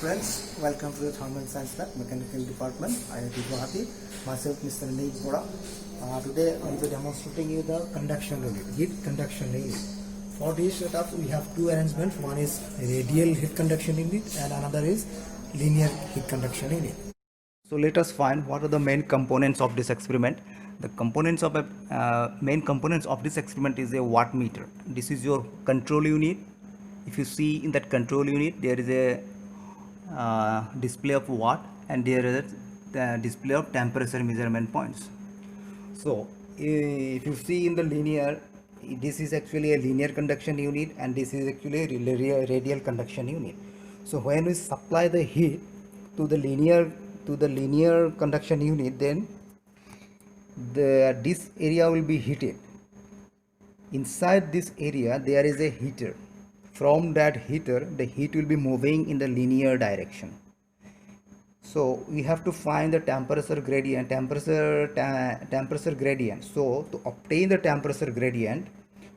friends, welcome to the Thermal Science Lab, Mechanical Department, IIT Guwahati. Myself, Mr. Neej Boda. Today I will be demonstrating you the conduction unit, heat conduction unit. For this setup, we have two arrangements. One is radial heat conduction unit and another is linear heat conduction unit. So let us find what are the main components of this experiment. The components of main components of this experiment is a watt meter. This is your control unit. If you see in that control unit, there is a display of watt and there is the display of temperature measurement points. So if you see in the linear, this is actually a linear conduction unit and this is actually a radial conduction unit. So when we supply the heat to the linear conduction unit, then this area will be heated. Inside this area there is a heater. From that heater, the heat will be moving in the linear direction. So we have to find the temperature gradient. So to obtain the temperature gradient,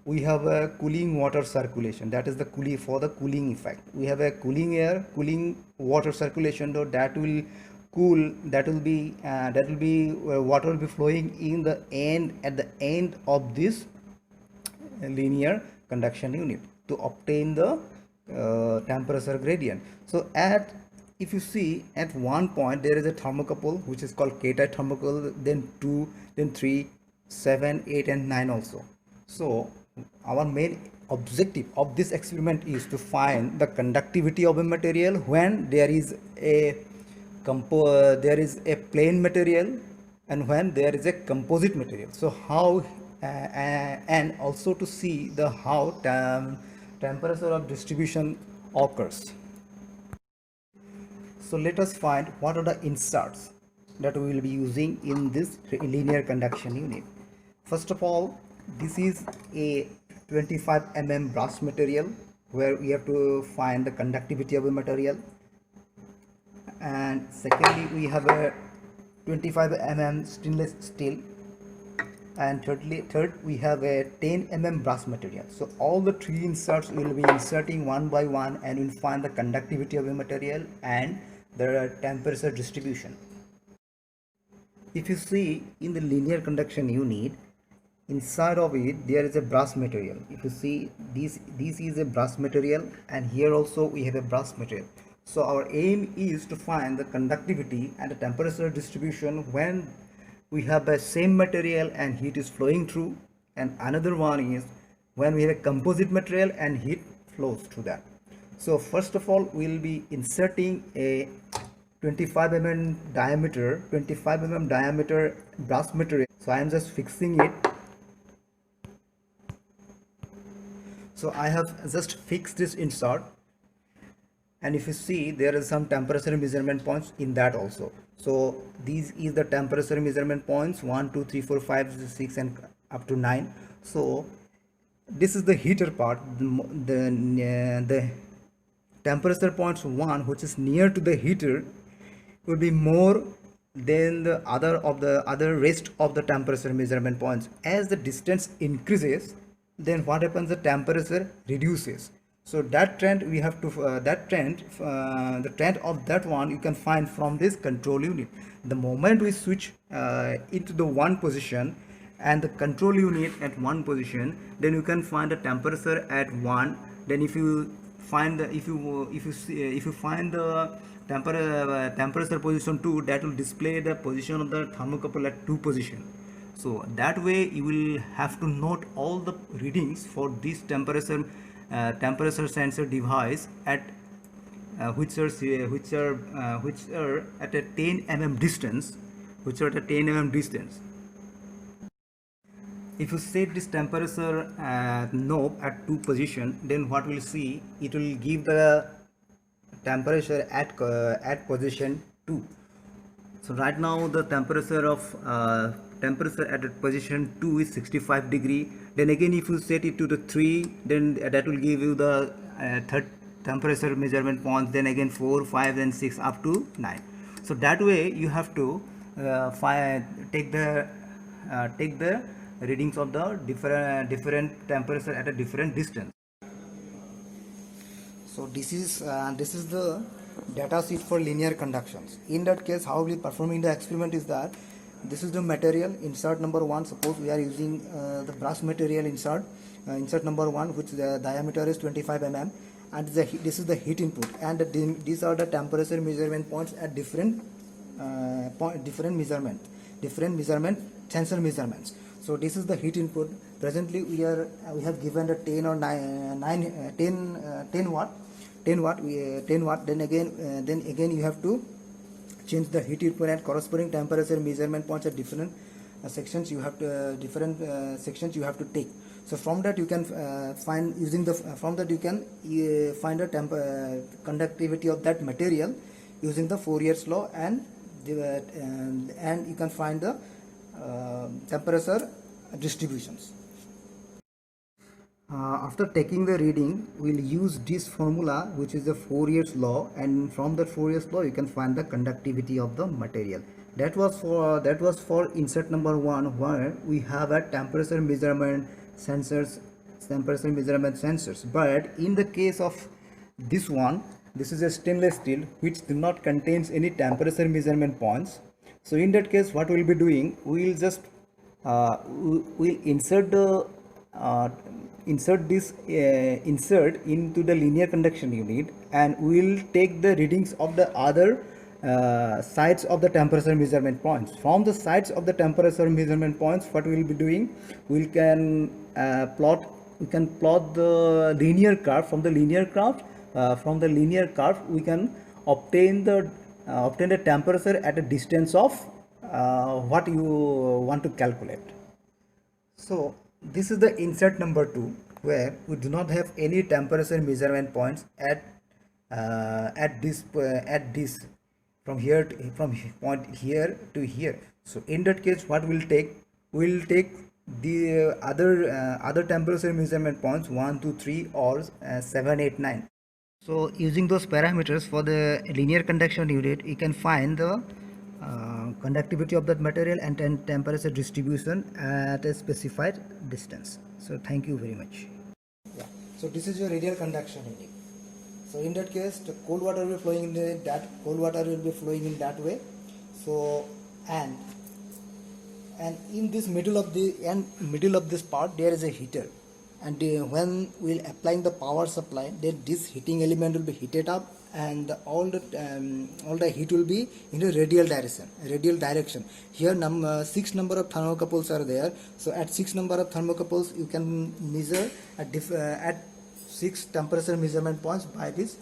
we have a cooling water circulation. That is the cooling effect. We have a cooling water circulation. So that will cool. Water will be flowing in the end at the end of this linear conduction unit to obtain the temperature gradient. So if you see at one point there is a thermocouple which is called K-type thermocouple, then 2, then 3, 7, 8 and 9 also. So our main objective of this experiment is to find the conductivity of a material when there is a plain material and when there is a composite material. So how and also to see the how temperature of distribution occurs. So let us find what are the inserts that we will be using in this linear conduction unit. First of all, this is a 25 mm brass material where we have to find the conductivity of a material, and secondly we have a 25 mm stainless steel, and third we have a 10 mm brass material. So all the three inserts we will be inserting one by one and we'll find the conductivity of a material and the temperature distribution. If you see in the linear conduction unit, inside of it there is a brass material. If you see, this is a brass material and here also we have a brass material. So our aim is to find the conductivity and the temperature distribution when we have the same material and heat is flowing through, and another one is when we have a composite material and heat flows through that. So first of all we will be inserting a 25 mm diameter brass material. So I am just fixing it. So I have just fixed this insert, and if you see there is some temperature measurement points in that also. So these is the temperature measurement points 1 2 3 4 5 6 and up to 9. So this is the heater part. The temperature points 1, which is near to the heater, will be more than the other rest of the temperature measurement points. As the distance increases, then what happens, the temperature reduces. So that trend we have to the trend of that one you can find from this control unit. The moment we switch into the one position and the control unit at one position, then you can find the temperature at 1. Then if you find the temperature position 2, that will display the position of the thermocouple at 2 position. So that way you will have to note all the readings for this temperature sensor device at which are at a 10 mm distance, If you set this temperature knob at 2 position, then what we'll see, it will give the temperature at position 2. So right now the temperature at position 2 is 65 degree. Then again if you set it to the 3, then that will give you the third temperature measurement points, then again 4, 5 and 6 up to 9. So that way you have to take the readings of the different temperature at a different distance. So this is the data sheet for linear conductions. In that case, how we performing the experiment is that this is the material insert number 1. Suppose we are using the brass material insert number 1, which the diameter is 25 mm, and this is the heat input, and these are the temperature measurement points at different measurement sensor measurements. So this is the heat input. Presently we have given the 10 or 10 watt. Then again you have to change the heat input and corresponding temperature measurement points at different sections you have to sections you have to take. So from that you can find using the from that you can find the conductivity of that material using the Fourier's law, and you can find the temperature distributions. After taking the reading, we'll use this formula, which is the Fourier's law, and from that Fourier's law you can find the conductivity of the material. That was for insert number 1, where we have a temperature measurement sensors. But in the case of this one, this is a stainless steel which do not contains any temperature measurement points. So in that case, what we'll be doing, we'll just we'll insert this insert into the linear conduction unit, and we'll take the readings of the other sides of the temperature measurement points. From the sides of the temperature measurement points, what we'll be doing, we can plot the linear curve. From the linear curve we can obtain the temperature at a distance of what you want to calculate. So this is the insert number 2, where we do not have any temperature measurement points at this from point here to here. So in that case, what we'll take the other temperature measurement points 1, 2, 3 or 7, 8, 9. So using those parameters for the linear conduction unit, you can find the conductivity of that material and temperature distribution at a specified distance. So thank you very much. Yeah. So this is your radial conduction unit. So in that case, the cold water will be flowing in that way. So and in this middle of this part, there is a heater, and when we'll applying the power supply, then this heating element will be heated up, and all the heat will be in a radial direction. Here 6 number of thermocouples are there. So at 6 number of thermocouples you can measure at 6 temperature measurement points by this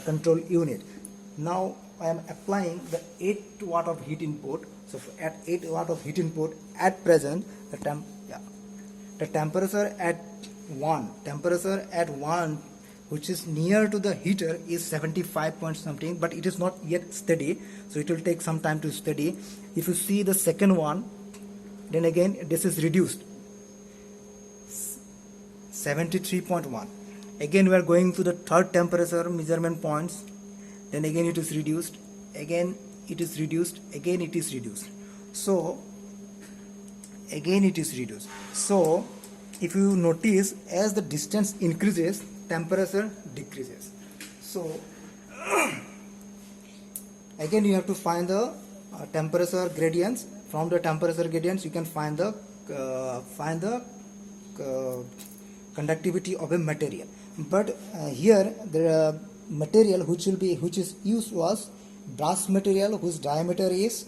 control unit. Now I am applying the 8 watt of heat input. So at 8 watt of heat input, at present the temperature at 1 which is near to the heater is 75 point something, but it is not yet steady, so it will take some time to steady. If you see the second one, then again this is reduced 73.1. Again we are going to the third temperature measurement points, then again it is reduced, again it is reduced, again it is reduced. So again it is reduced. So if you notice, as the distance increases, temperature decreases. So again you have to find the temperature gradients. From the temperature gradients you can find the conductivity of a material. But here the material which is used was brass material, whose diameter is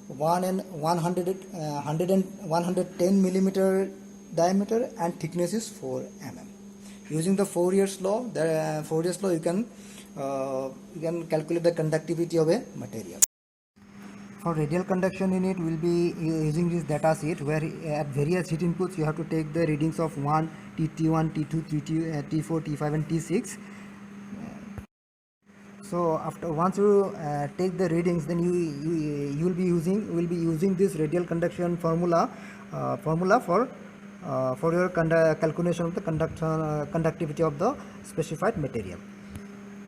110 millimeter diameter and thickness is 4 mm. Using the Fourier's law, you can calculate the conductivity of a material. For radial conduction unit, we will be using this data sheet, where at various heat inputs you have to take the readings of T1, T2, T4, T5 and T6. So once you take the readings, then you will be using this radial conduction formula for your calculation of the conductivity of the specified material.